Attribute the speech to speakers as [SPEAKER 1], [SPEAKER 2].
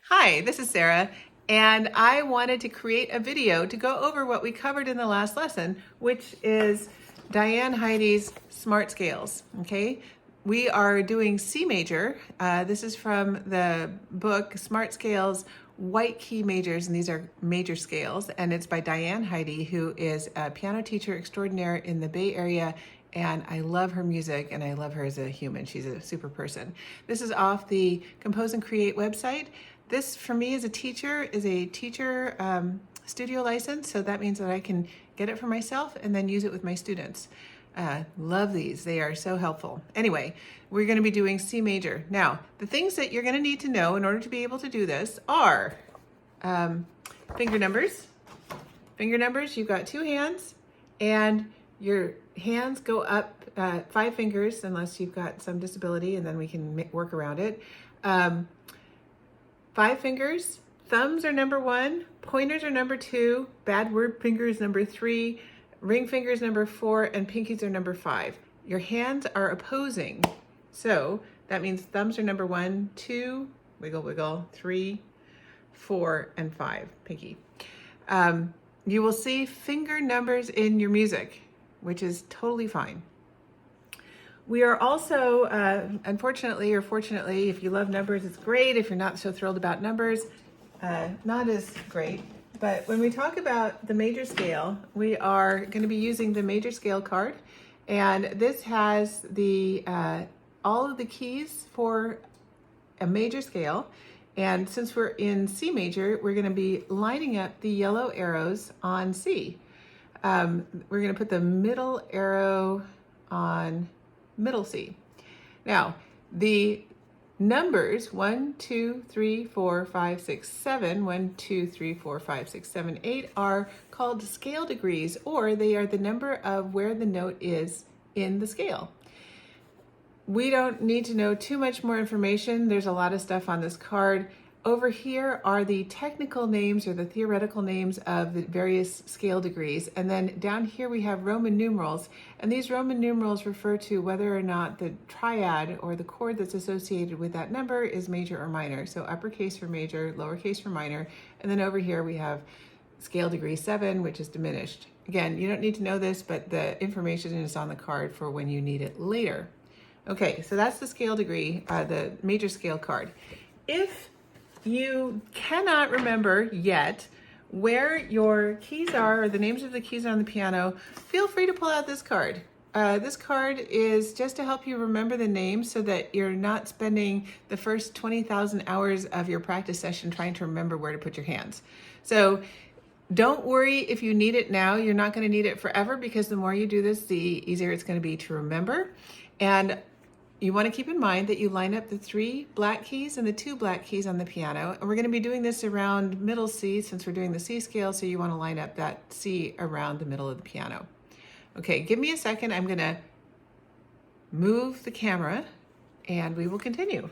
[SPEAKER 1] Hi, this is Sarah, and I wanted to create a video to go over what we covered in the last lesson, which is Diane Heidi's Smart Scales, okay? We are doing C major. This is from the book Smart Scales, White Key Majors, and these are major scales, and it's by Diane Heidi, who is a piano teacher extraordinaire in the Bay Area, and I love her music and I love her as a human. She's a super person. This is off the Compose and Create website. This, for me as a teacher, is a teacher studio license, so that means that I can get it for myself and then use it with my students. Love these. They are so helpful. Anyway, we're going to be doing C major. Now, the things that you're going to need to know in order to be able to do this are finger numbers. Finger numbers, you've got two hands, and your hands go up 5 fingers, unless you've got some disability, and then we can work around it. 5 fingers, thumbs are number 1, pointers are number 2, bad word finger is number 3, ring finger is number 4, and pinkies are number 5. Your hands are opposing, so that means thumbs are number 1, 2, wiggle, wiggle, 3, 4, and 5, pinky. You will see finger numbers in your music, which is totally fine. We are also, unfortunately or fortunately, if you love numbers, it's great. If you're not so thrilled about numbers, not as great. But when we talk about the major scale, we are going to be using the major scale card. And this has the all of the keys for a major scale. And since we're in C major, we're going to be lining up the yellow arrows on C. We're going to put the middle arrow on middle C. Now, the numbers 1, 2, 3, 4, 5, 6, 7, 1, 2, 3, 4, 5, 6, 7, 8 are called scale degrees, or they are the number of where the note is in the scale. We don't need to know too much more information. There's a lot of stuff on this card. Over here are the technical names or the theoretical names of the various scale degrees. And then down here we have Roman numerals. And these Roman numerals refer to whether or not the triad or the chord that's associated with that number is major or minor. So uppercase for major, lowercase for minor. And then over here we have scale degree 7, which is diminished. Again, you don't need to know this, but the information is on the card for when you need it later. Okay, so that's the scale degree, the major scale card. If you cannot remember yet where your keys are or the names of the keys on the piano, feel free to pull out this card. This card is just to help you remember the names so that you're not spending the first 20,000 hours of your practice session trying to remember where to put your hands. So don't worry if you need it now. You're not going to need it forever, because the more you do this, the easier it's going to be to remember. And you want to keep in mind that you line up the 3 black keys and the 2 black keys on the piano. And we're going to be doing this around middle C since we're doing the C scale, so you want to line up that C around the middle of the piano. Okay, give me a second. I'm going to move the camera and we will continue.